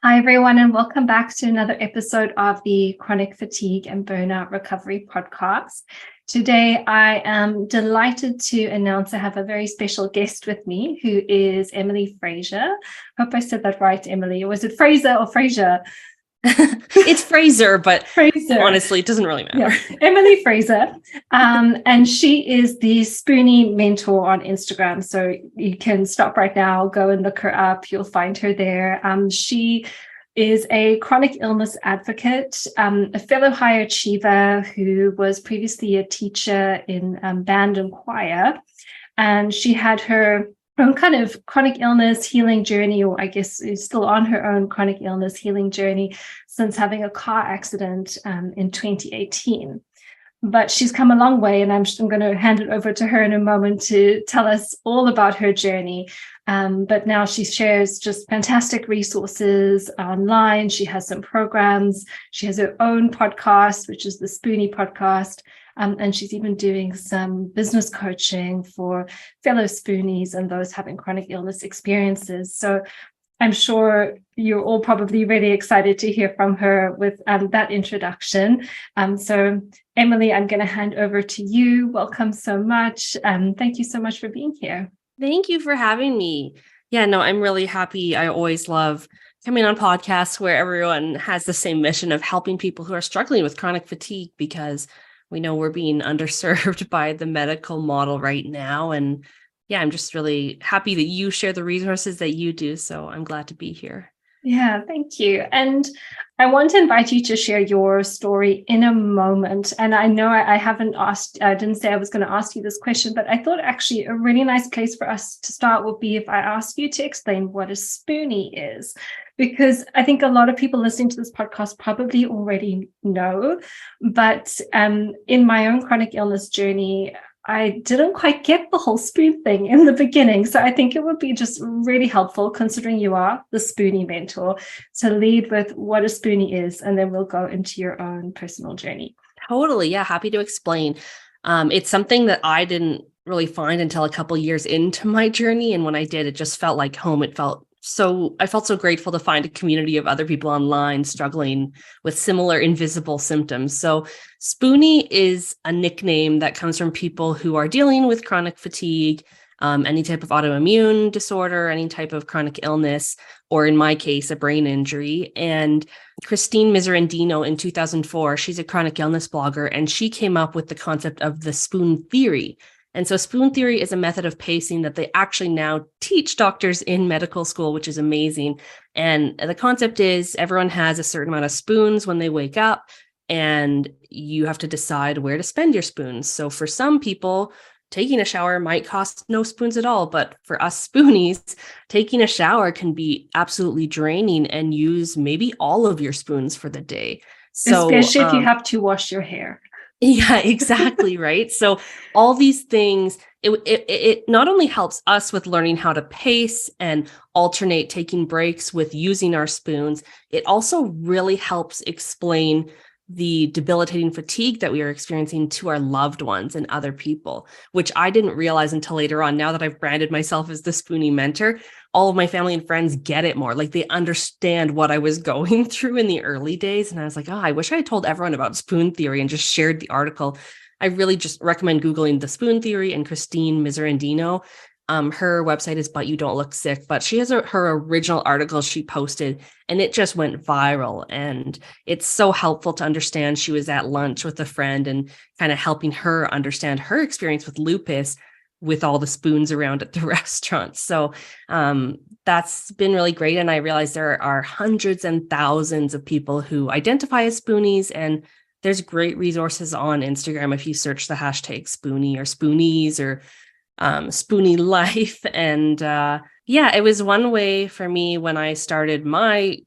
Hi, everyone, and welcome back to another episode of the Chronic Fatigue and Burnout Recovery Podcast. Today, I am delighted to announce I have a very special guest with me, who is Emily Fraser. Hope I said that right, Emily. Was it Fraser or Fraser? It's Fraser, but Fraser. Honestly, it doesn't really matter. Yeah. Emily Fraser. And she is the Spoonie mentor on Instagram. So you can stop right now, go and look her up. You'll find her there. She is a chronic illness advocate, a fellow high achiever who was previously a teacher in band and choir. And she had her own kind of chronic illness healing journey, or I guess is still on her own chronic illness healing journey since having a car accident in 2018. But she's come a long way, and I'm going to hand it over to her in a moment to tell us all about her journey. But now she shares just fantastic resources online. She has some programs. She has her own podcast, which is the Spoonie podcast. And she's even doing some business coaching for fellow Spoonies and those having chronic illness experiences. So I'm sure you're all probably really excited to hear from her with that introduction. So Emily, I'm going to hand over to you. Welcome so much. Thank you so much for being here. Thank you for having me. Yeah, no, I'm really happy. I always love coming on podcasts where everyone has the same mission of helping people who are struggling with chronic fatigue, because we know we're being underserved by the medical model right now. And yeah, I'm just really happy that you share the resources that you do. So I'm glad to be here. Yeah, thank you. And I want to invite you to share your story in a moment. And I know I didn't say I was going to ask you this question, but I thought actually a really nice place for us to start would be if I ask you to explain what a Spoonie is. Because I think a lot of people listening to this podcast probably already know, but in my own chronic illness journey, I didn't quite get the whole spoon thing in the beginning. So I think it would be just really helpful, considering you are the Spoonie mentor, to lead with what a Spoonie is, and then we'll go into your own personal journey. Totally. Yeah. Happy to explain. It's something that I didn't really find until a couple years into my journey. And when I did, it just felt like home. I felt so grateful to find a community of other people online struggling with similar invisible symptoms. So Spoonie is a nickname that comes from people who are dealing with chronic fatigue, any type of autoimmune disorder, any type of chronic illness, or in my case, a brain injury. And Christine Miserandino in 2004, she's a chronic illness blogger, and she came up with the concept of the spoon theory. And so spoon theory is a method of pacing that they actually now teach doctors in medical school, which is amazing. And the concept is everyone has a certain amount of spoons when they wake up, and you have to decide where to spend your spoons. So for some people, taking a shower might cost no spoons at all. But for us Spoonies, taking a shower can be absolutely draining and use maybe all of your spoons for the day. So, especially if you have to wash your hair. Yeah, exactly. Right. So all these things, it not only helps us with learning how to pace and alternate taking breaks with using our spoons, it also really helps explain the debilitating fatigue that we are experiencing to our loved ones and other people, which I didn't realize until later on. Now that I've branded myself as the Spoonie mentor, all of my family and friends get it more. Like, they understand what I was going through in the early days. And I was like, I wish I had told everyone about spoon theory and just shared the article. I really just recommend Googling the spoon theory and Christine Miserandino. Her website is But You Don't Look Sick, but she has her original article she posted, and it just went viral. And it's so helpful to understand. She was at lunch with a friend and kind of helping her understand her experience with lupus with all the spoons around at the restaurant. So that's been really great. And I realized there are hundreds and thousands of people who identify as Spoonies, and there's great resources on Instagram if you search the hashtag Spoonie or Spoonies or Spoonie life. And it was one way for me when I started my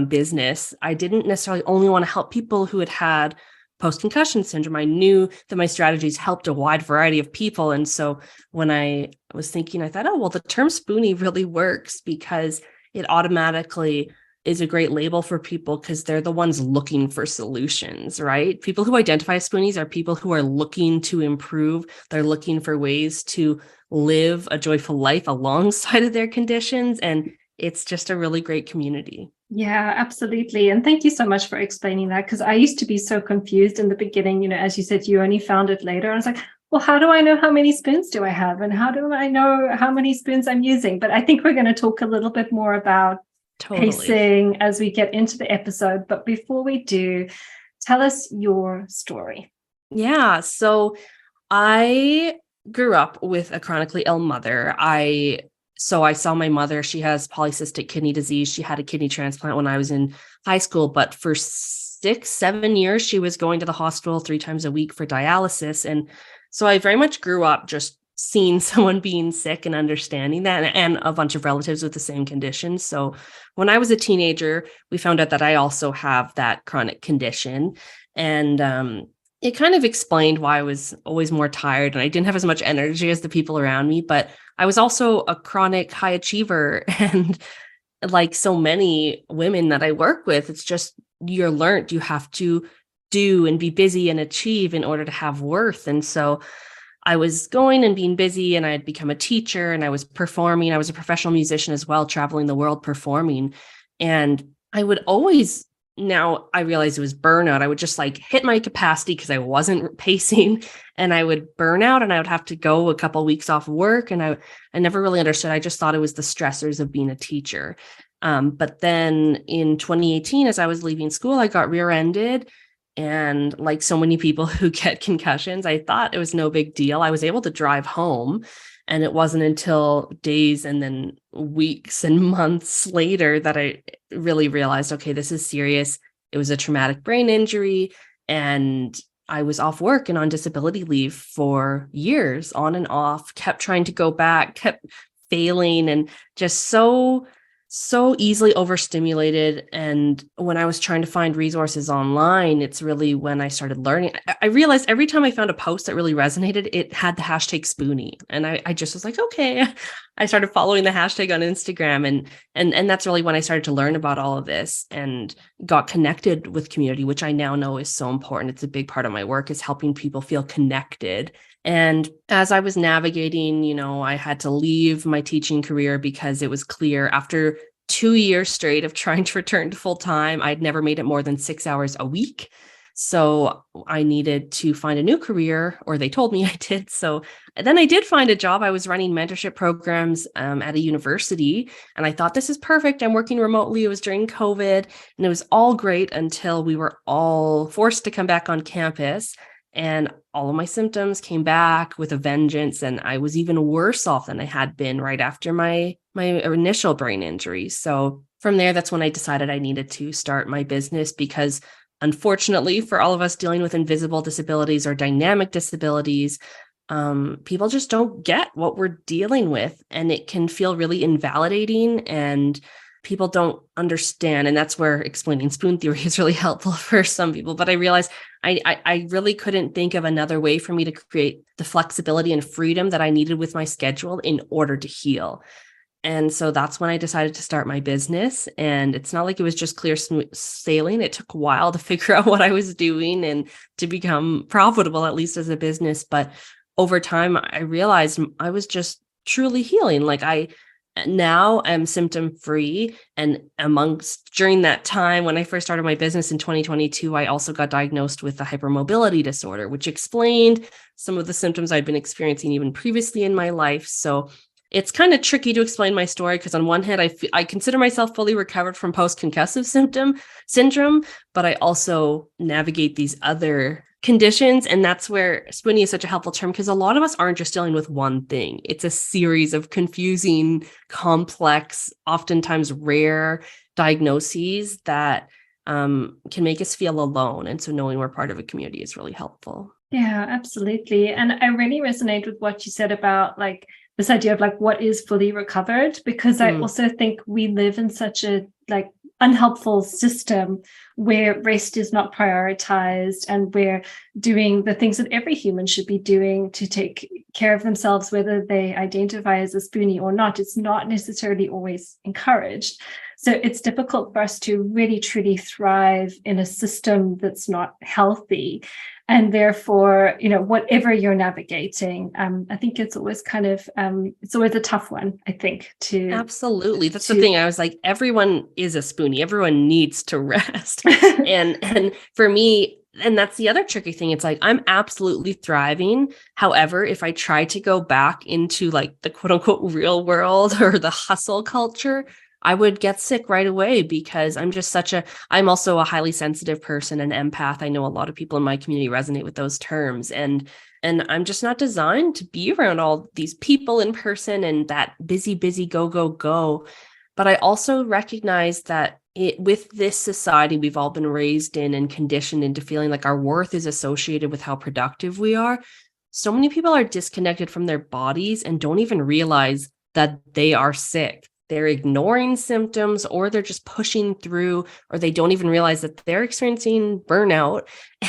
business. I didn't necessarily only want to help people who had post-concussion syndrome. I knew that my strategies helped a wide variety of people. And so when I was thinking, I thought, the term Spoonie really works because it automatically is a great label for people because they're the ones looking for solutions, right? People who identify as Spoonies are people who are looking to improve. They're looking for ways to live a joyful life alongside of their conditions. And it's just a really great community. Yeah, absolutely. And thank you so much for explaining that, because I used to be so confused in the beginning. As you said, you only found it later. I was like, well, how do I know how many spoons do I have? And how do I know how many spoons I'm using? But I think we're going to talk a little bit more about Totally. pacing as we get into the episode. But before we do, tell us your story. Yeah. So I grew up with a chronically ill mother. So I saw my mother, she has polycystic kidney disease. She had a kidney transplant when I was in high school, but for 6-7 years, she was going to the hospital 3 times a week for dialysis. And so I very much grew up just seeing someone being sick and understanding that, and a bunch of relatives with the same condition. So when I was a teenager, we found out that I also have that chronic condition. And it kind of explained why I was always more tired and I didn't have as much energy as the people around me. But I was also a chronic high achiever. And like so many women that I work with, it's just you're learned you have to do and be busy and achieve in order to have worth. And so I was going and being busy, and I had become a teacher, and I was performing. I was a professional musician as well, traveling the world performing. And I would always, now I realized it was burnout. I would just like hit my capacity because I wasn't pacing, and I would burn out, and I would have to go a couple of weeks off work. And I never really understood. I just thought it was the stressors of being a teacher. But then in 2018, as I was leaving school, I got rear-ended. And like so many people who get concussions, I thought it was no big deal. I was able to drive home, and it wasn't until days and then weeks and months later that I really realized, okay, this is serious. It was a traumatic brain injury, and I was off work and on disability leave for years, on and off, kept trying to go back, kept failing, and just so easily overstimulated. And when I was trying to find resources online, it's really when I started learning. I realized every time I found a post that really resonated, it had the hashtag Spoonie. And I just was like, okay. I started following the hashtag on Instagram. And that's really when I started to learn about all of this and got connected with community, which I now know is so important. It's a big part of my work, is helping people feel connected. And as I was navigating, I had to leave my teaching career because it was clear after 2 years straight of trying to return to full time, I'd never made it more than 6 hours a week. So I needed to find a new career, or they told me I did. So then I did find a job. I was running mentorship programs at a university, and I thought, this is perfect. I'm working remotely. It was during COVID, and it was all great until we were all forced to come back on campus. And all of my symptoms came back with a vengeance. And I was even worse off than I had been right after my initial brain injury. So from there, that's when I decided I needed to start my business, because unfortunately for all of us dealing with invisible disabilities or dynamic disabilities, people just don't get what we're dealing with. And it can feel really invalidating, and people don't understand. And that's where explaining spoon theory is really helpful for some people. But I realized I really couldn't think of another way for me to create the flexibility and freedom that I needed with my schedule in order to heal. And so that's when I decided to start my business. And it's not like it was just clear sailing. It took a while to figure out what I was doing and to become profitable, at least as a business. But over time, I realized I was just truly healing. Like I now am symptom free. And during that time, when I first started my business in 2022, I also got diagnosed with a hypermobility disorder, which explained some of the symptoms I'd been experiencing even previously in my life. So it's kind of tricky to explain my story, because on one hand, I consider myself fully recovered from post-concussive syndrome, but I also navigate these other conditions. And that's where Spoonie is such a helpful term, because a lot of us aren't just dealing with one thing. It's a series of confusing, complex, oftentimes rare diagnoses that can make us feel alone. And so knowing we're part of a community is really helpful. Yeah, absolutely. And I really resonate with what you said about like this idea of like what is fully recovered, because I also think we live in such a like unhelpful system where rest is not prioritized, and we're doing the things that every human should be doing to take care of themselves, whether they identify as a spoonie or not. It's not necessarily always encouraged. So it's difficult for us to really truly thrive in a system that's not healthy. And therefore, whatever you're navigating, I think it's always it's always a tough one, I think, Absolutely. That's the thing. I was like, everyone is a spoonie. Everyone needs to rest. and for me, and that's the other tricky thing. It's like, I'm absolutely thriving. However, if I try to go back into like the quote unquote real world or the hustle culture, I would get sick right away because I'm also a highly sensitive person, an empath. I know a lot of people in my community resonate with those terms. And I'm just not designed to be around all these people in person and that busy, go, go, go. But I also recognize that with this society we've all been raised in and conditioned into feeling like our worth is associated with how productive we are. So many people are disconnected from their bodies and don't even realize that they are sick. They're ignoring symptoms, or they're just pushing through, or they don't even realize that they're experiencing burnout.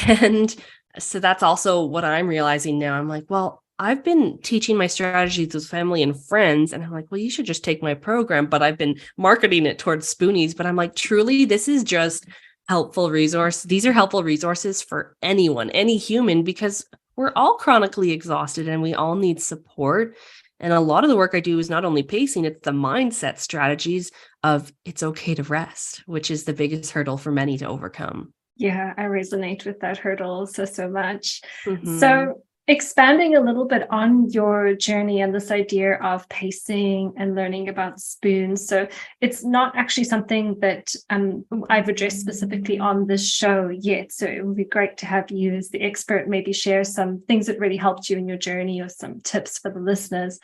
And so that's also what I'm realizing now. I'm like, well, I've been teaching my strategies with family and friends, and I'm like, well, you should just take my program, but I've been marketing it towards Spoonies. But I'm like, truly, this is just helpful resource. These are helpful resources for anyone, any human, because we're all chronically exhausted and we all need support. And a lot of the work I do is not only pacing, it's the mindset strategies of it's okay to rest, which is the biggest hurdle for many to overcome. Yeah, I resonate with that hurdle so much. Mm-hmm. So expanding a little bit on your journey and this idea of pacing and learning about spoons. So it's not actually something that I've addressed specifically on this show yet. So it would be great to have you as the expert maybe share some things that really helped you in your journey or some tips for the listeners.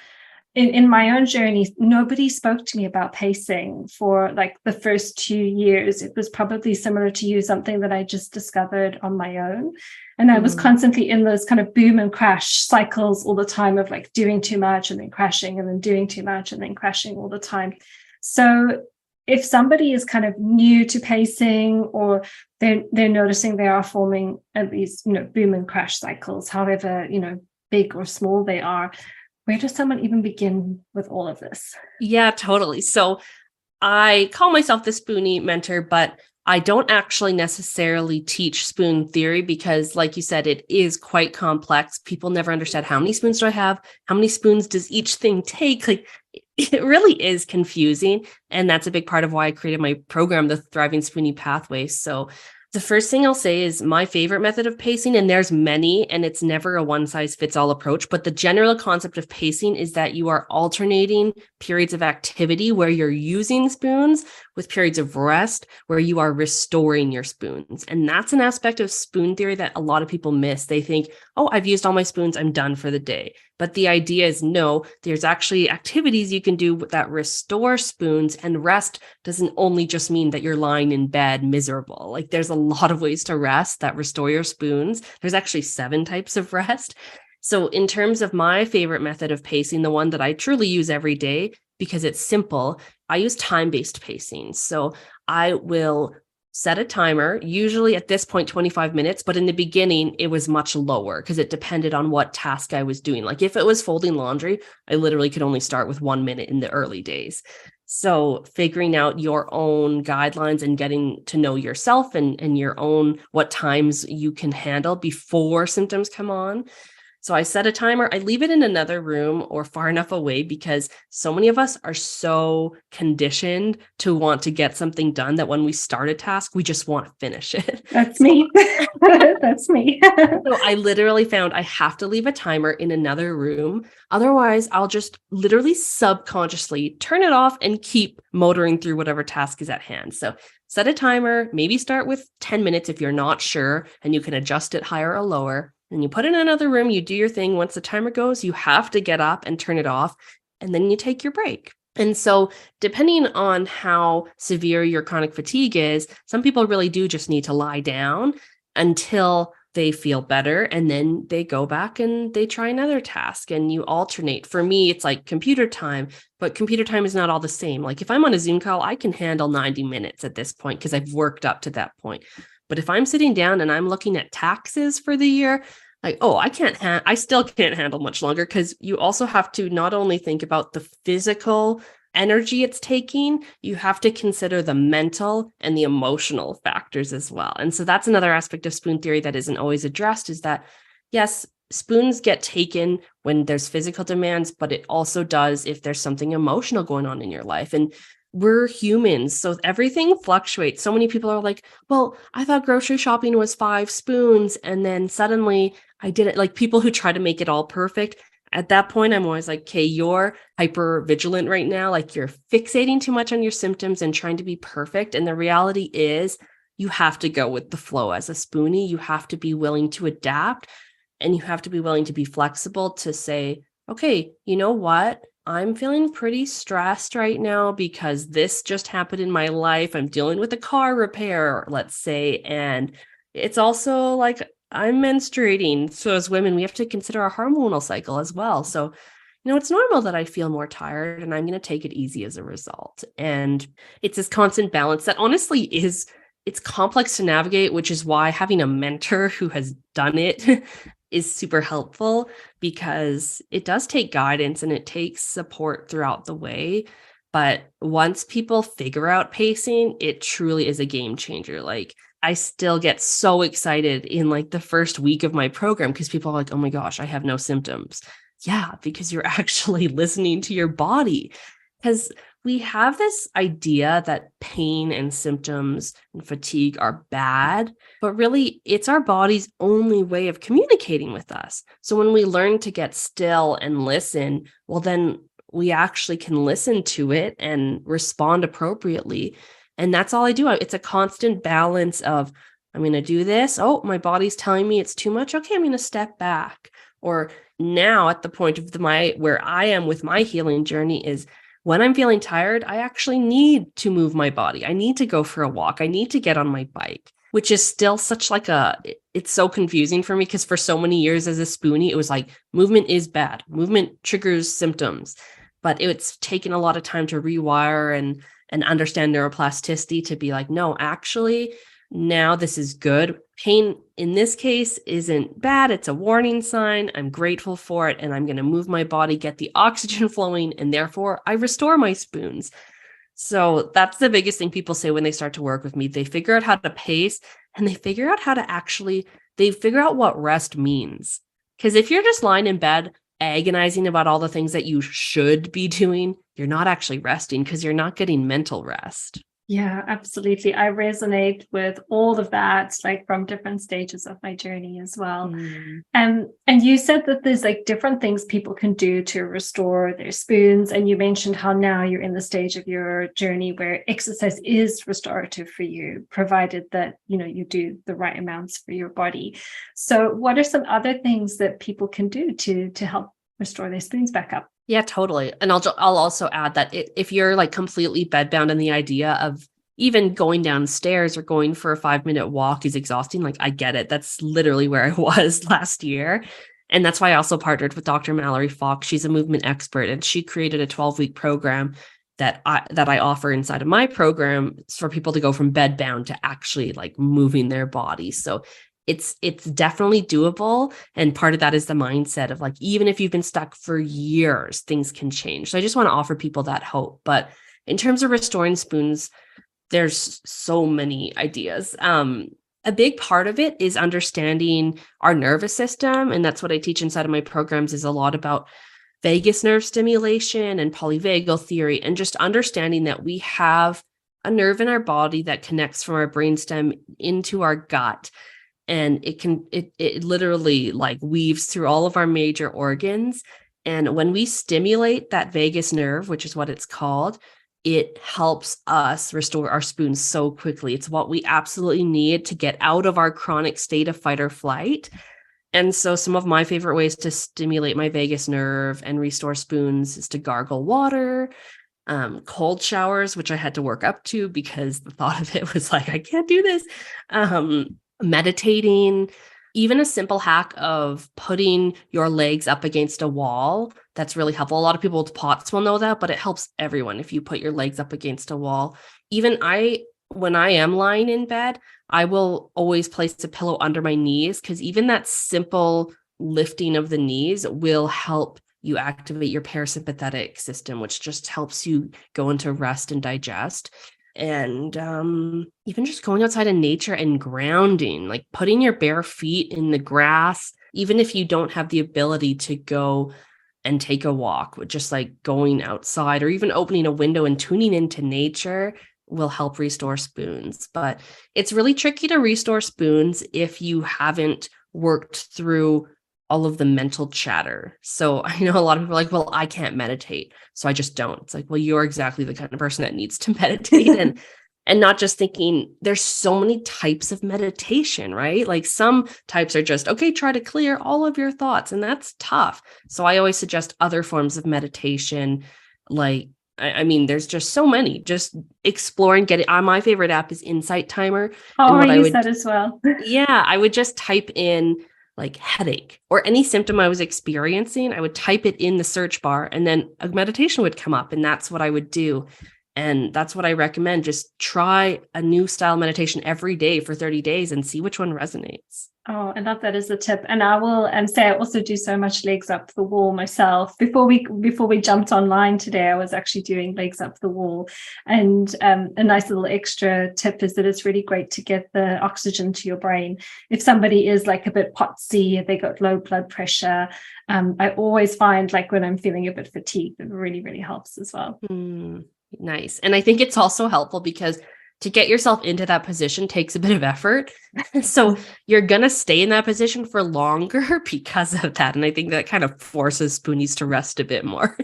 In my own journey, nobody spoke to me about pacing for like the first 2 years. It was probably similar to you, something that I just discovered on my own. And I was constantly in those kind of boom and crash cycles all the time of like doing too much and then crashing and then doing too much and then crashing all the time. So if somebody is kind of new to pacing, or they're noticing they are forming at least, boom and crash cycles, however, big or small they are, where does someone even begin with all of this? Yeah, totally. So I call myself the Spoonie mentor, but I don't actually necessarily teach spoon theory because, like you said, it is quite complex. People never understand, how many spoons do I have? How many spoons does each thing take? Like, it really is confusing. And that's a big part of why I created my program, the Thriving Spoonie Pathway. So the first thing I'll say is my favorite method of pacing, and there's many, and it's never a one-size-fits-all approach, but the general concept of pacing is that you are alternating periods of activity where you're using spoons with periods of rest where you are restoring your spoons. And that's an aspect of spoon theory that a lot of people miss. They think, oh, I've used all my spoons, I'm done for the day. But the idea is no, there's actually activities you can do that restore spoons, and rest doesn't only just mean that you're lying in bed miserable. Like, there's a lot of ways to rest that restore your spoons. There's actually 7 types of rest. So in terms of my favorite method of pacing, the one that I truly use every day because it's simple, I use time-based pacing. So I will set a timer, usually at this point, 25 minutes, but in the beginning, it was much lower because it depended on what task I was doing. Like if it was folding laundry, I literally could only start with 1 minute in the early days. So figuring out your own guidelines and getting to know yourself and your own, what times you can handle before symptoms come on. So I set a timer, I leave it in another room or far enough away because so many of us are so conditioned to want to get something done that when we start a task, we just want to finish it. That's me. That's me. So I literally found I have to leave a timer in another room. Otherwise, I'll just literally subconsciously turn it off and keep motoring through whatever task is at hand. So set a timer, maybe start with 10 minutes if you're not sure, and you can adjust it higher or lower. And you put it in another room, you do your thing. Once the timer goes, you have to get up and turn it off, and then you take your break. And so depending on how severe your chronic fatigue is, some people really do just need to lie down until they feel better. And then they go back and they try another task and you alternate. For me, it's like computer time, but computer time is not all the same. Like if I'm on a Zoom call, I can handle 90 minutes at this point because I've worked up to that point. But if I'm sitting down and I'm looking at taxes for the year, like, oh, I still can't handle much longer because you also have to not only think about the physical energy it's taking, you have to consider the mental and the emotional factors as well. And so that's another aspect of spoon theory that isn't always addressed, is that, yes, spoons get taken when there's physical demands, but it also does if there's something emotional going on in your life. And we're humans, so everything fluctuates. So many people are like, well, I thought grocery shopping was 5 spoons. And then suddenly I did it. Like, people who try to make it all perfect. At that point, I'm always like, okay, you're hyper vigilant right now. Like, you're fixating too much on your symptoms and trying to be perfect. And the reality is, you have to go with the flow as a spoonie. You have to be willing to adapt, and you have to be willing to be flexible to say, okay, you know what? I'm feeling pretty stressed right now because this just happened in my life. I'm dealing with a car repair, let's say. And it's also like, I'm menstruating. So as women, we have to consider our hormonal cycle as well. So, it's normal that I feel more tired, and I'm going to take it easy as a result. And it's this constant balance that honestly it's complex to navigate, which is why having a mentor who has done it is super helpful, because it does take guidance and it takes support throughout the way. But once people figure out pacing, it truly is a game changer. Like, I still get so excited in like the first week of my program because people are like, oh my gosh, I have no symptoms. Yeah, because you're actually listening to your body. Because we have this idea that pain and symptoms and fatigue are bad, but really it's our body's only way of communicating with us. So when we learn to get still and listen, well, then we actually can listen to it and respond appropriately. And that's all I do. It's a constant balance of, I'm going to do this. Oh, my body's telling me it's too much. Okay, I'm going to step back. Or now at the point of where I am with my healing journey is, when I'm feeling tired, I actually need to move my body. I need to go for a walk. I need to get on my bike, which is still such like it's so confusing for me, because for so many years as a spoonie, it was like, movement is bad. Movement triggers symptoms. But it's taken a lot of time to rewire and understand neuroplasticity to be like, no, actually, now this is good. Pain in this case isn't bad. It's a warning sign. I'm grateful for it. And I'm going to move my body, get the oxygen flowing, and therefore I restore my spoons. So that's the biggest thing people say when they start to work with me. They figure out how to pace, and they figure out they figure out what rest means. Because if you're just lying in bed agonizing about all the things that you should be doing, you're not actually resting, because you're not getting mental rest. Yeah, absolutely. I resonate with all of that, like from different stages of my journey as well. And you said that there's like different things people can do to restore their spoons. And you mentioned how now you're in the stage of your journey where exercise is restorative for you, provided that, you do the right amounts for your body. So what are some other things that people can do to help restore their spoons back up? Yeah, totally. And I'll also add that if you're like completely bedbound in the idea of even going downstairs or going for a 5-minute walk is exhausting, like, I get it. That's literally where I was last year. And that's why I also partnered with Dr. Mallory Falk. She's a movement expert, and she created a 12-week program that I offer inside of my program for people to go from bedbound to actually like moving their body. So it's definitely doable. And part of that is the mindset of like, even if you've been stuck for years, things can change. So I just want to offer people that hope. But in terms of restoring spoons, there's so many ideas. A big part of it is understanding our nervous system. And that's what I teach inside of my programs, is a lot about vagus nerve stimulation and polyvagal theory, and just understanding that we have a nerve in our body that connects from our brainstem into our gut. And it literally like weaves through all of our major organs. And when we stimulate that vagus nerve, which is what it's called, it helps us restore our spoons so quickly. It's what we absolutely need to get out of our chronic state of fight or flight. And so some of my favorite ways to stimulate my vagus nerve and restore spoons is to gargle water, cold showers, which I had to work up to because the thought of it was like, I can't do this. Meditating, even a simple hack of putting your legs up against a wall. That's really helpful. A lot of people with POTS will know that, but it helps everyone if you put your legs up against a wall. Even when I am lying in bed, I will always place a pillow under my knees, because even that simple lifting of the knees will help you activate your parasympathetic system, which just helps you go into rest and digest. And even just going outside in nature and grounding, like putting your bare feet in the grass, even if you don't have the ability to go and take a walk, with just like going outside or even opening a window and tuning into nature will help restore spoons. But it's really tricky to restore spoons if you haven't worked through all of the mental chatter. So I know a lot of people are like, well, I can't meditate, so I just don't. It's like, well, you're exactly the kind of person that needs to meditate. And not just thinking, there's so many types of meditation, right? Like some types are just, okay, try to clear all of your thoughts. And that's tough. So I always suggest other forms of meditation. Like, I mean, there's just so many, just exploring, getting my favorite app is Insight Timer. Oh, And what I I use would, that as well. yeah, I would just type in like headache or any symptom I was experiencing. I would type it in the search bar and then a meditation would come up, and that's what I would do. And that's what I recommend. Just try a new style meditation every day for 30 days and see which one resonates. Oh, I love that as a tip. And I will say I also do so much legs up the wall myself. Before we jumped online today, I was actually doing legs up the wall. And a nice little extra tip is that it's really great to get the oxygen to your brain. If somebody is like a bit potsy, they got low blood pressure, I always find like when I'm feeling a bit fatigued, it really, really helps as well. Nice. And I think it's also helpful because to get yourself into that position takes a bit of effort. So you're going to stay in that position for longer because of that. And I think that kind of forces Spoonies to rest a bit more.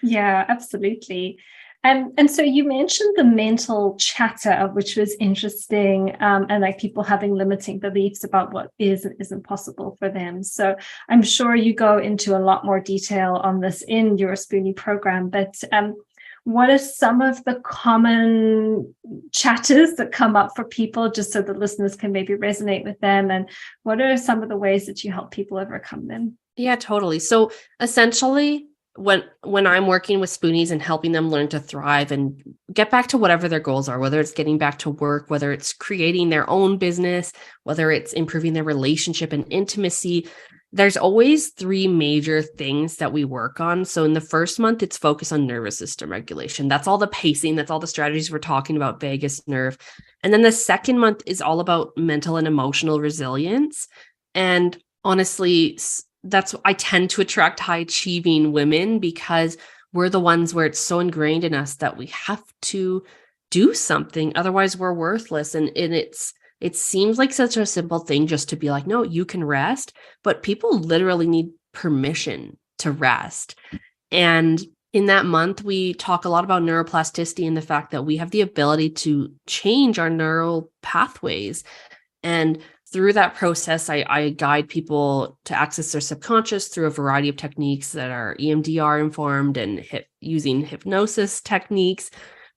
Yeah, absolutely. And so you mentioned the mental chatter, which was interesting, and like people having limiting beliefs about what is and isn't possible for them. So I'm sure you go into a lot more detail on this in your Spoonie program, but what are some of the common chatters that come up for people, just so the listeners can maybe resonate with them? And what are some of the ways that you help people overcome them? Yeah, totally. So essentially, when I'm working with Spoonies and helping them learn to thrive and get back to whatever their goals are, whether it's getting back to work, whether it's creating their own business, whether it's improving their relationship and intimacy, there's always three major things that we work on. So in the first month, it's focused on nervous system regulation. That's all the pacing. That's all the strategies we're talking about, vagus nerve. And then the second month is all about mental and emotional resilience. And honestly, that's, I tend to attract high achieving women because we're the ones where it's so ingrained in us that we have to do something. Otherwise we're worthless. And it seems like such a simple thing just to be like, no, you can rest, but people literally need permission to rest. And in that month, we talk a lot about neuroplasticity and the fact that we have the ability to change our neural pathways. And through that process, I guide people to access their subconscious through a variety of techniques that are EMDR informed and using hypnosis techniques.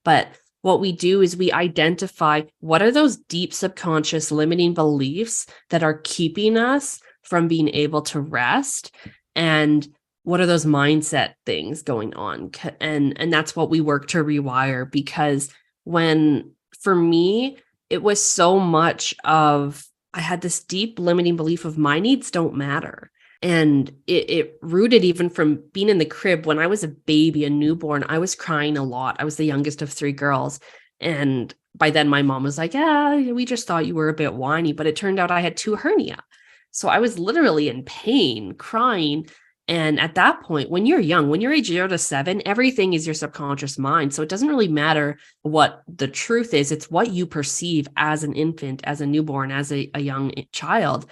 But what we do is we identify what are those deep subconscious limiting beliefs that are keeping us from being able to rest, and what are those mindset things going on. And that's what we work to rewire, because for me, it was so much of, I had this deep limiting belief of my needs don't matter. And it rooted even from being in the crib. When I was a baby, a newborn, I was crying a lot. I was the youngest of three girls. And by then my mom was like, yeah, we just thought you were a bit whiny, but it turned out I had 2 hernia. So I was literally in pain, crying. And at that point, when you're young, when you're age 0 to 7, everything is your subconscious mind. So it doesn't really matter what the truth is. It's what you perceive as an infant, as a newborn, as a young child.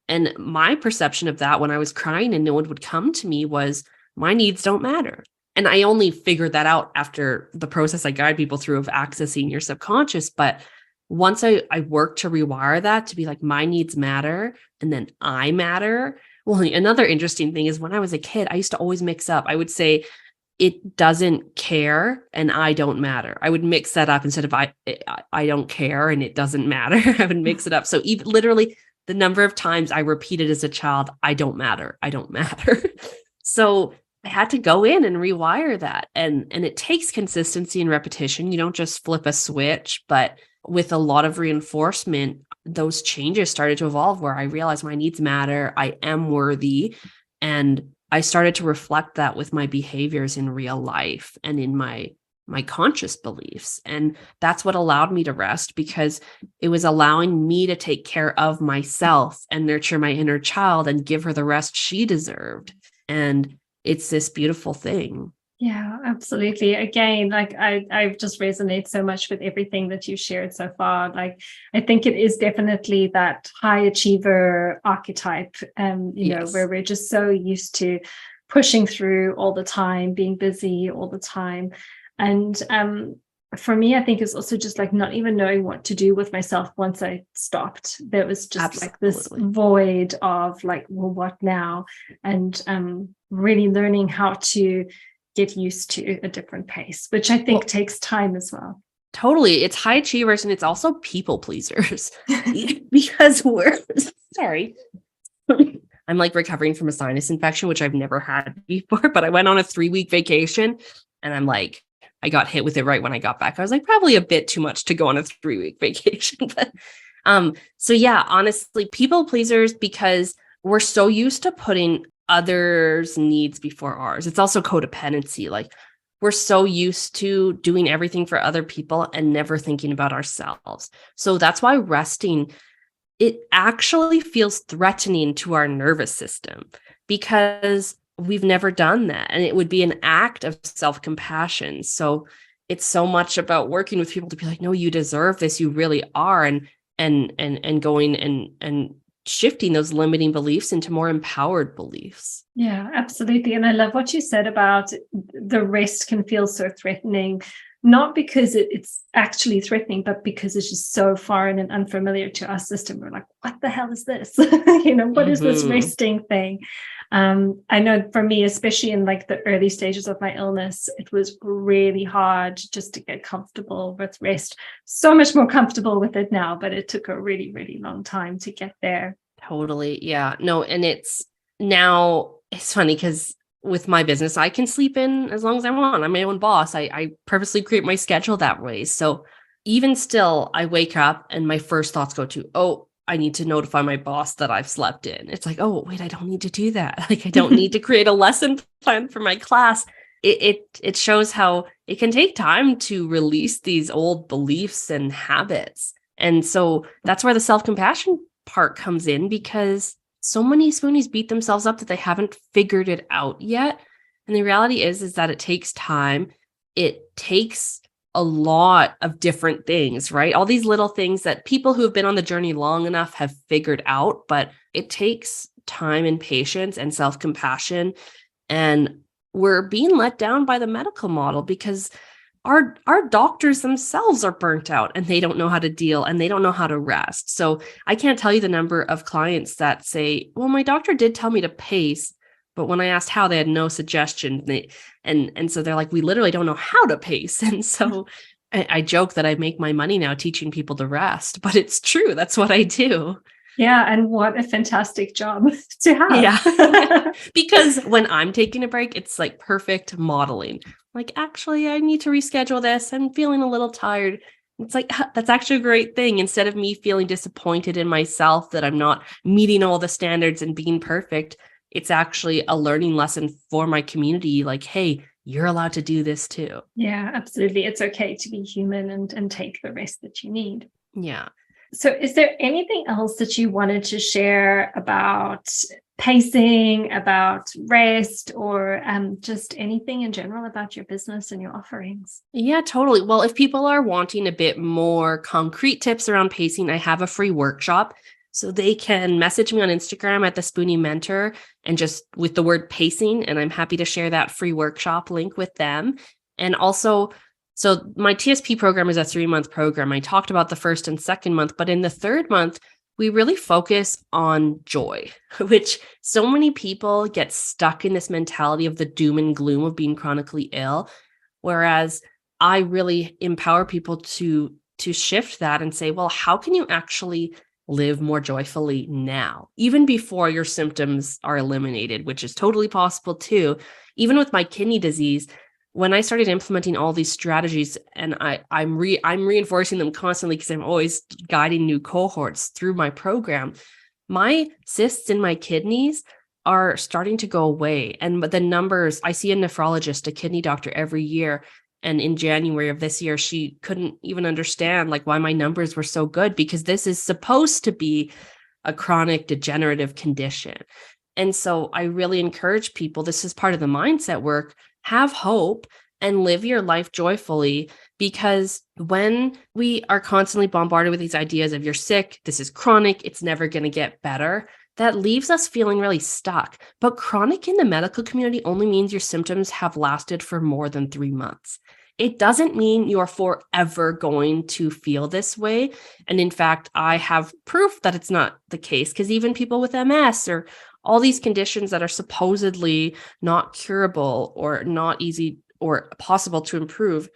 And my perception of that when I was crying and no one would come to me was, my needs don't matter. And I only figured that out after the process I guide people through of accessing your subconscious. But once I worked to rewire that to be like, my needs matter and then I matter. Well, another interesting thing is when I was a kid, I used to always mix up. I would say it doesn't care and I don't matter. I would mix that up instead of I don't care and it doesn't matter. I would mix it up. So even literally the number of times I repeated as a child, I don't matter. I don't matter. So I had to go in and rewire that. And it takes consistency and repetition. You don't just flip a switch, but with a lot of reinforcement, those changes started to evolve where I realized my needs matter. I am worthy. And I started to reflect that with my behaviors in real life and in my conscious beliefs. And that's what allowed me to rest, because it was allowing me to take care of myself and nurture my inner child and give her the rest she deserved. And it's this beautiful thing. Yeah, absolutely. Again, like I've just resonate so much with everything that you shared so far. Like, I think it is definitely that high achiever archetype, where we're just so used to pushing through all the time, being busy all the time. And for me, I think it's also just like not even knowing what to do with myself once I stopped. There was just like this void of like, well, what now? And really learning how to get used to a different pace, which I think takes time as well. Totally. It's high achievers and it's also people pleasers because we're sorry. I'm like recovering from a sinus infection, which I've never had before, but I went on a 3-week vacation and I'm like, I got hit with it right when I got back. I was like, probably a bit too much to go on a 3-week vacation. But so yeah, honestly, people pleasers, because we're so used to putting others' needs before ours. It's also codependency. Like, we're so used to doing everything for other people and never thinking about ourselves. So that's why resting, it actually feels threatening to our nervous system, because we've never done that. And it would be an act of self-compassion. So it's so much about working with people to be like, no, you deserve this. You really are. And going and shifting those limiting beliefs into more empowered beliefs. Yeah, absolutely. And I love what you said about the rest can feel so threatening, not because it's actually threatening, but because it's just so foreign and unfamiliar to our system. We're like, what the hell is this? What is this resting thing? I know for me, especially in like the early stages of my illness, it was really hard just to get comfortable with rest. So much more comfortable with it now, but it took a really, really long time to get there. Totally. Yeah. No, and it's funny because with my business, I can sleep in as long as I want. I'm my own boss. I purposely create my schedule that way. So even still, I wake up and my first thoughts go to, oh, I need to notify my boss that I've slept in. It's like, oh, wait, I don't need to do that. Like, I don't need to create a lesson plan for my class. It shows how it can take time to release these old beliefs and habits. And so that's where the self-compassion part comes in, because so many Spoonies beat themselves up that they haven't figured it out yet. And the reality is that it takes time. It takes a lot of different things, right? All these little things that people who have been on the journey long enough have figured out, but it takes time and patience and self-compassion. And we're being let down by the medical model because our doctors themselves are burnt out and they don't know how to deal and they don't know how to rest. So I can't tell you the number of clients that say, well, my doctor did tell me to pace, but when I asked how, they had no suggestion. And so they're like, we literally don't know how to pace. And so I joke that I make my money now teaching people to rest, but it's true. That's what I do. Yeah. And what a fantastic job to have. Yeah. Because when I'm taking a break, it's like perfect modeling. Like, actually, I need to reschedule this. I'm feeling a little tired. It's like, that's actually a great thing. Instead of me feeling disappointed in myself that I'm not meeting all the standards and being perfect, it's actually a learning lesson for my community. Like, hey, you're allowed to do this too. Yeah, absolutely. It's okay to be human and take the rest that you need. Yeah. So is there anything else that you wanted to share about pacing, about rest, or just anything in general about your business and your offerings? Yeah, totally. Well, if people are wanting a bit more concrete tips around pacing, I have a free workshop. So they can message me on Instagram at the Spoonie Mentor and just with the word pacing, and I'm happy to share that free workshop link with them. And also, so my TSP program is a 3-month program. I talked about the first and second month, but in the third month, we really focus on joy, which so many people get stuck in this mentality of the doom and gloom of being chronically ill. Whereas I really empower people to shift that and say, well, how can you actually live more joyfully now, even before your symptoms are eliminated, which is totally possible too. Even with my kidney disease, when I started implementing all these strategies, and I'm reinforcing them constantly because I'm always guiding new cohorts through my program, my cysts in my kidneys are starting to go away. And the numbers, I see a nephrologist, a kidney doctor every year. And in January of this year, she couldn't even understand like why my numbers were so good, because this is supposed to be a chronic degenerative condition. And so I really encourage people, this is part of the mindset work, have hope and live your life joyfully. Because when we are constantly bombarded with these ideas of you're sick, this is chronic, it's never going to get better, that leaves us feeling really stuck. But chronic in the medical community only means your symptoms have lasted for more than 3 months. It doesn't mean you're forever going to feel this way. And in fact, I have proof that it's not the case, because even people with MS or all these conditions that are supposedly not curable or not easy or possible to improve,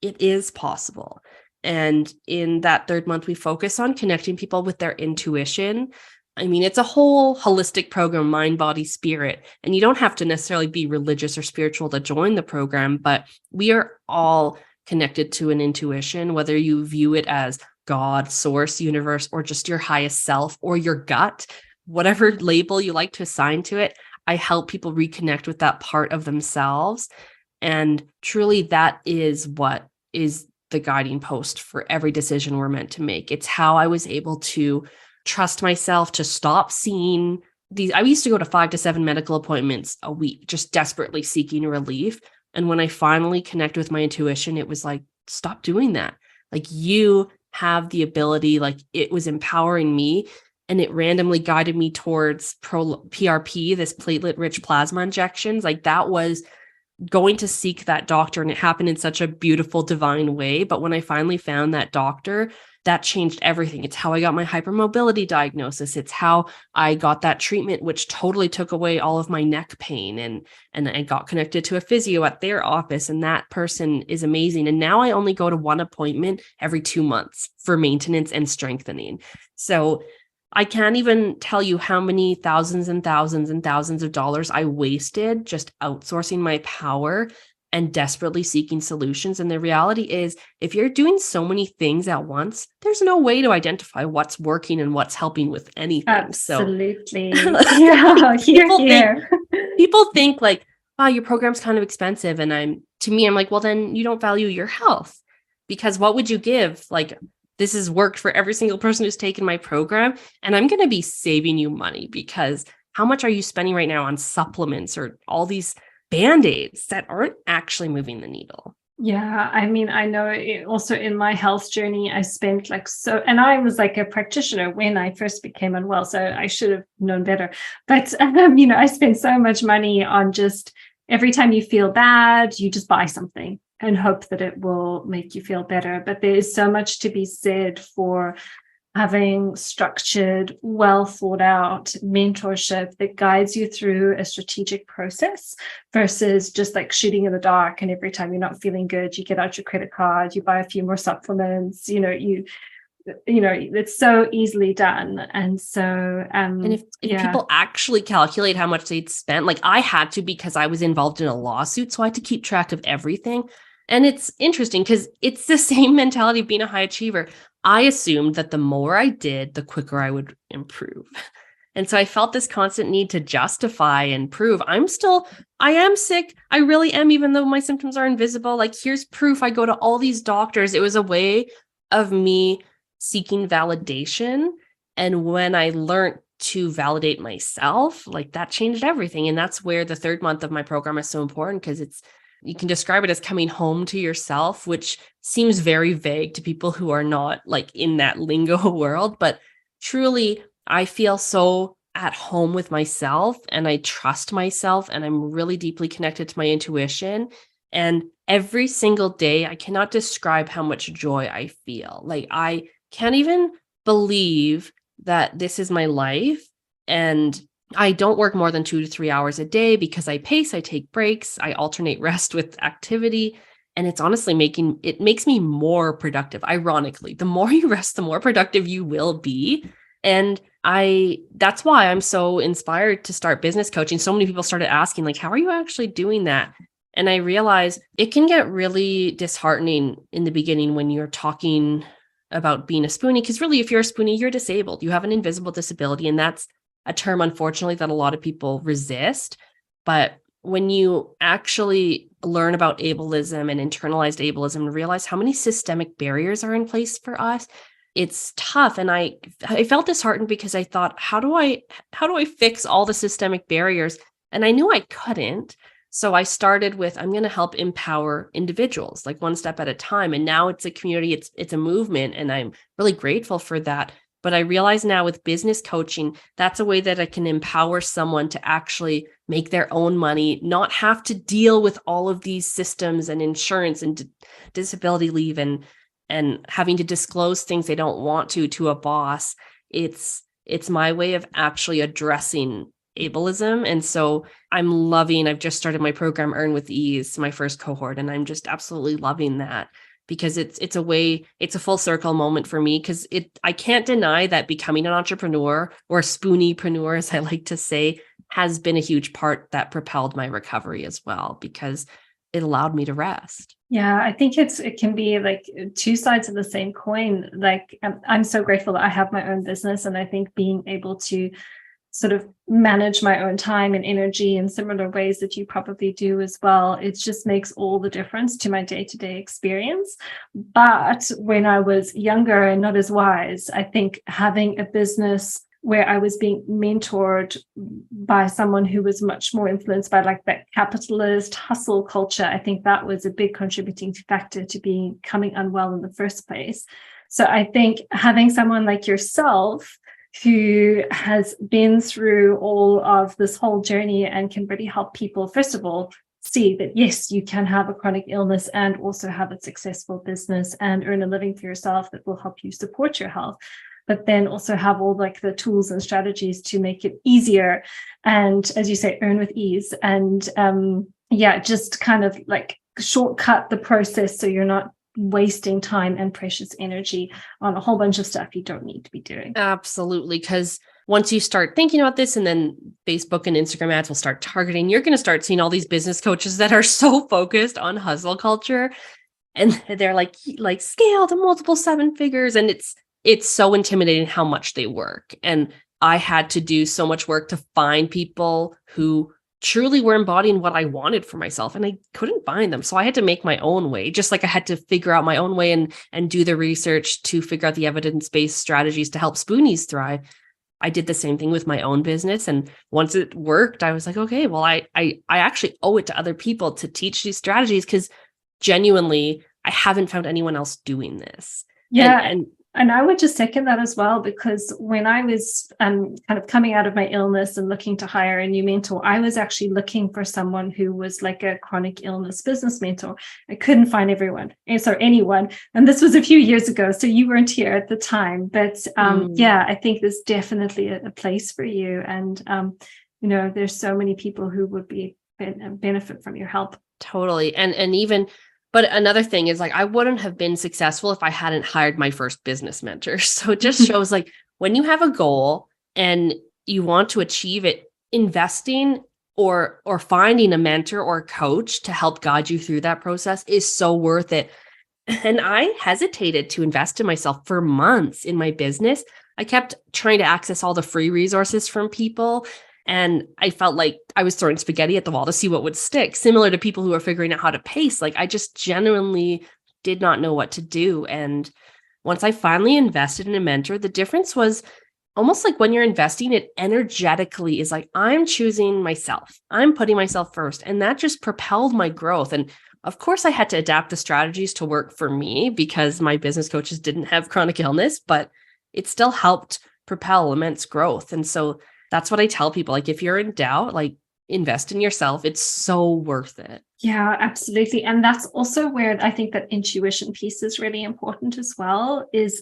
it is possible. And in that third month, we focus on connecting people with their intuition. I mean, it's a whole holistic program, mind, body, spirit. And you don't have to necessarily be religious or spiritual to join the program, but we are all connected to an intuition, whether you view it as God, source, universe, or just your highest self or your gut, whatever label you like to assign to it. I help people reconnect with that part of themselves. And truly, that is what is the guiding post for every decision we're meant to make. It's how I was able to trust myself to stop seeing these. I used to go to 5 to 7 medical appointments a week, just desperately seeking relief. And when I finally connect with my intuition, it was like, stop doing that. Like, you have the ability, like it was empowering me. And it randomly guided me towards PRP, this platelet rich plasma injections. Like, that was going to seek that doctor, and it happened in such a beautiful, divine way. But when I finally found that doctor, that changed everything. It's how I got my hypermobility diagnosis. It's how I got that treatment, which totally took away all of my neck pain. And I got connected to a physio at their office, and that person is amazing. And now I only go to one appointment every 2 months for maintenance and strengthening. So I can't even tell you how many thousands and thousands and thousands of dollars I wasted just outsourcing my power and desperately seeking solutions. And the reality is, if you're doing so many things at once, there's no way to identify what's working and what's helping with anything. Absolutely. Yeah, people think like, wow, your program's kind of expensive. And I'm like, well, then you don't value your health, because what would you give? Like, this has worked for every single person who's taken my program, and I'm going to be saving you money, because how much are you spending right now on supplements or all these Band-Aids that aren't actually moving the needle? Yeah, I mean, I know also in my health journey, I spent and I was like a practitioner when I first became unwell, so I should have known better. But, I spent so much money on just every time you feel bad, you just buy something and hope that it will make you feel better. But there is so much to be said for having structured, well thought out mentorship that guides you through a strategic process versus just like shooting in the dark. And every time you're not feeling good, you get out your credit card, you buy a few more supplements, it's so easily done. And so, and if people actually calculate how much they'd spent, like I had to, because I was involved in a lawsuit, so I had to keep track of everything. And it's interesting because it's the same mentality of being a high achiever. I assumed that the more I did, the quicker I would improve. And so I felt this constant need to justify and prove I am sick. I really am, even though my symptoms are invisible. Like, here's proof. I go to all these doctors. It was a way of me seeking validation. And when I learned to validate myself, like, that changed everything. And that's where the third month of my program is so important, because you can describe it as coming home to yourself, which seems very vague to people who are not like in that lingo world. But truly, I feel so at home with myself, and I trust myself, and I'm really deeply connected to my intuition. And every single day, I cannot describe how much joy I feel. Like, I can't even believe that this is my life. And I don't work more than 2 to 3 hours a day because I pace, I take breaks, I alternate rest with activity. And it's honestly makes me more productive. Ironically, the more you rest, the more productive you will be. And that's why I'm so inspired to start business coaching. So many people started asking, like, how are you actually doing that? And I realized it can get really disheartening in the beginning when you're talking about being a Spoonie, because really, if you're a Spoonie, you're disabled. You have an invisible disability, and that's a term, unfortunately, that a lot of people resist. But when you actually learn about ableism and internalized ableism and realize how many systemic barriers are in place for us, it's tough. And I felt disheartened because I thought, how do I fix all the systemic barriers? And I knew I couldn't. So I started with, I'm going to help empower individuals, like one step at a time. And now it's a community, it's a movement, and I'm really grateful for that. But I realize now with business coaching, that's a way that I can empower someone to actually make their own money, not have to deal with all of these systems and insurance and disability leave and having to disclose things they don't want to a boss. It's my way of actually addressing ableism. And so I've just started my program, Earn with Ease, my first cohort, and I'm just absolutely loving that because it's a full circle moment for me, because I can't deny that becoming an entrepreneur, or Spoonie-preneur, as I like to say, has been a huge part that propelled my recovery as well, because it allowed me to rest. Yeah, I think it can be like two sides of the same coin. Like I'm so grateful that I have my own business, and I think being able to sort of manage my own time and energy in similar ways that you probably do as well, it just makes all the difference to my day-to-day experience. But when I was younger and not as wise, I think having a business where I was being mentored by someone who was much more influenced by like that capitalist hustle culture, I think that was a big contributing factor to becoming unwell in the first place. So I think having someone like yourself who has been through all of this whole journey and can really help people, first of all, see that, yes, you can have a chronic illness and also have a successful business and earn a living for yourself that will help you support your health, but then also have all like the tools and strategies to make it easier. And as you say, earn with ease, and just kind of like shortcut the process so you're not wasting time and precious energy on a whole bunch of stuff you don't need to be doing. Absolutely. Because once you start thinking about this, and then Facebook and Instagram ads will start targeting, you're going to start seeing all these business coaches that are so focused on hustle culture, and they're like scale to multiple 7 figures. And it's so intimidating how much they work. And I had to do so much work to find people who truly were embodying what I wanted for myself, and I couldn't find them. So I had to make my own way, just like I had to figure out my own way and do the research to figure out the evidence-based strategies to help Spoonies thrive. I did the same thing with my own business. And once it worked, I was like, okay, well, I actually owe it to other people to teach these strategies, because genuinely, I haven't found anyone else doing this. Yeah. And I would just second that as well, because when I was kind of coming out of my illness and looking to hire a new mentor, I was actually looking for someone who was like a chronic illness business mentor. I couldn't find anyone. And this was a few years ago, so you weren't here at the time. But I think there's definitely a place for you. And, there's so many people who would benefit from your help. Totally. But another thing is, like, I wouldn't have been successful if I hadn't hired my first business mentor. So it just shows, like, when you have a goal and you want to achieve it, investing or finding a mentor or a coach to help guide you through that process is so worth it. And I hesitated to invest in myself for months in my business. I kept trying to access all the free resources from people, and I felt like I was throwing spaghetti at the wall to see what would stick, similar to people who are figuring out how to pace. Like, I just genuinely did not know what to do. And once I finally invested in a mentor, the difference was almost like when you're investing, it energetically is like, I'm choosing myself. I'm putting myself first. And that just propelled my growth. And of course, I had to adapt the strategies to work for me, because my business coaches didn't have chronic illness, but it still helped propel immense growth. And so that's what I tell people. Like, if you're in doubt, like, invest in yourself. It's so worth it. Yeah, absolutely. And that's also where I think that intuition piece is really important as well, is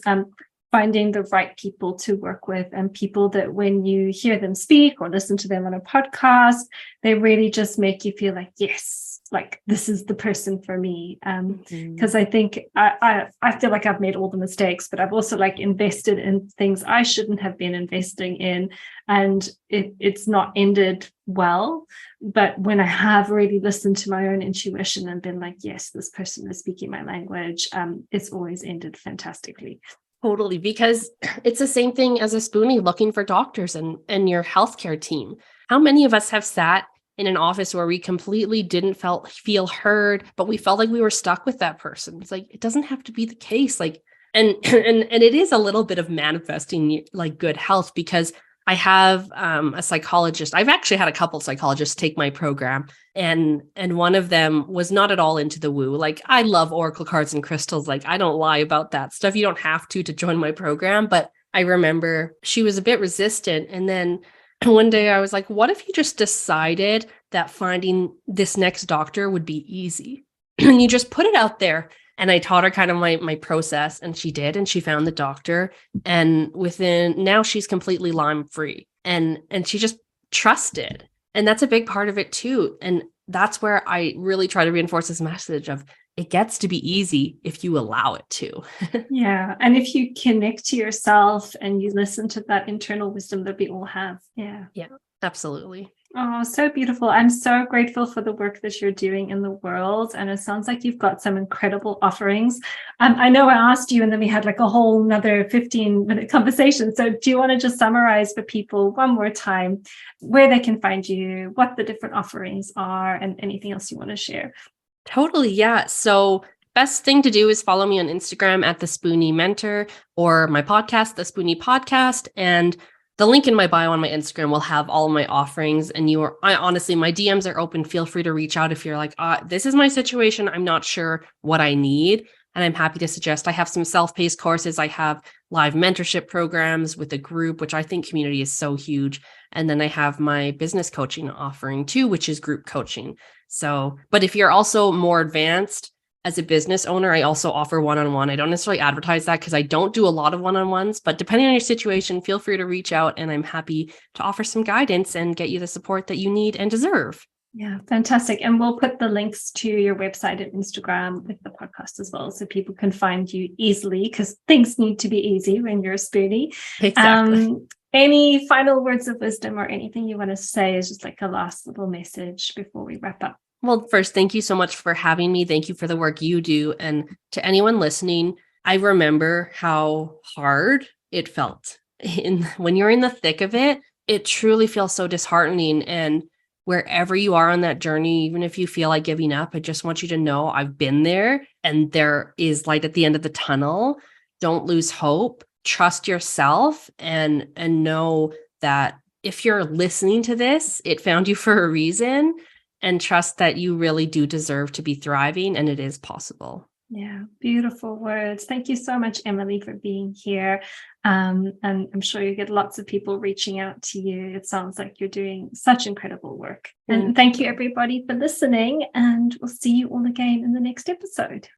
finding the right people to work with, and people that when you hear them speak or listen to them on a podcast, they really just make you feel like, yes, like this is the person for me. Because I think I feel like I've made all the mistakes, but I've also like invested in things I shouldn't have been investing in, and it's not ended well. But when I have really listened to my own intuition and been like, yes, this person is speaking my language, it's always ended fantastically. Totally, because it's the same thing as a Spoonie looking for doctors and your healthcare team. How many of us have sat in an office where we completely didn't feel heard, but we felt like we were stuck with that person? It's like, it doesn't have to be the case. Like, and it is a little bit of manifesting like good health, because I have a psychologist. I've actually had a couple psychologists take my program, and one of them was not at all into the woo. Like, I love oracle cards and crystals. Like, I don't lie about that stuff. You don't have to join my program. But I remember she was a bit resistant. And then one day I was like, what if you just decided that finding this next doctor would be easy? And you just put it out there. And I taught her kind of my process, and she did, and she found the doctor. And now she's completely Lyme free, and she just trusted. And that's a big part of it too. And that's where I really try to reinforce this message of, it gets to be easy if you allow it to. Yeah. And if you connect to yourself and you listen to that internal wisdom that we all have. Yeah. Yeah, absolutely. Oh, so beautiful. I'm so grateful for the work that you're doing in the world. And it sounds like you've got some incredible offerings. I know I asked you, and then we had like a whole another 15-minute conversation. So do you want to just summarize for people one more time where they can find you, what the different offerings are, and anything else you want to share? Totally. Yeah. So best thing to do is follow me on Instagram at the Spoonie Mentor, or my podcast, the Spoonie Podcast. And the link in my bio on my Instagram will have all of my offerings. And honestly, my DMs are open. Feel free to reach out if you're like, this is my situation. I'm not sure what I need. And I'm happy to suggest. I have some self-paced courses. I have live mentorship programs with a group, which I think community is so huge. And then I have my business coaching offering too, which is group coaching. So, but if you're also more advanced as a business owner, I also offer one-on-one. I don't necessarily advertise that because I don't do a lot of one-on-ones, but depending on your situation, feel free to reach out, and I'm happy to offer some guidance and get you the support that you need and deserve. Yeah, fantastic. And we'll put the links to your website and Instagram with the podcast as well, so people can find you easily, because things need to be easy when you're a Spoonie. Exactly. Any final words of wisdom or anything you want to say is just like a last little message before we wrap up? Well, first, thank you so much for having me. Thank you for the work you do. And to anyone listening, I remember how hard it felt when you're in the thick of it. It truly feels so disheartening. And wherever you are on that journey, even if you feel like giving up, I just want you to know I've been there, and there is light at the end of the tunnel. Don't lose hope. Trust yourself, and know that if you're listening to this, it found you for a reason. And trust that you really do deserve to be thriving, and it is possible. Yeah, beautiful words. Thank you so much, Emily, for being here. And I'm sure you get lots of people reaching out to you. It sounds like you're doing such incredible work. And thank you, everybody, for listening. And we'll see you all again in the next episode.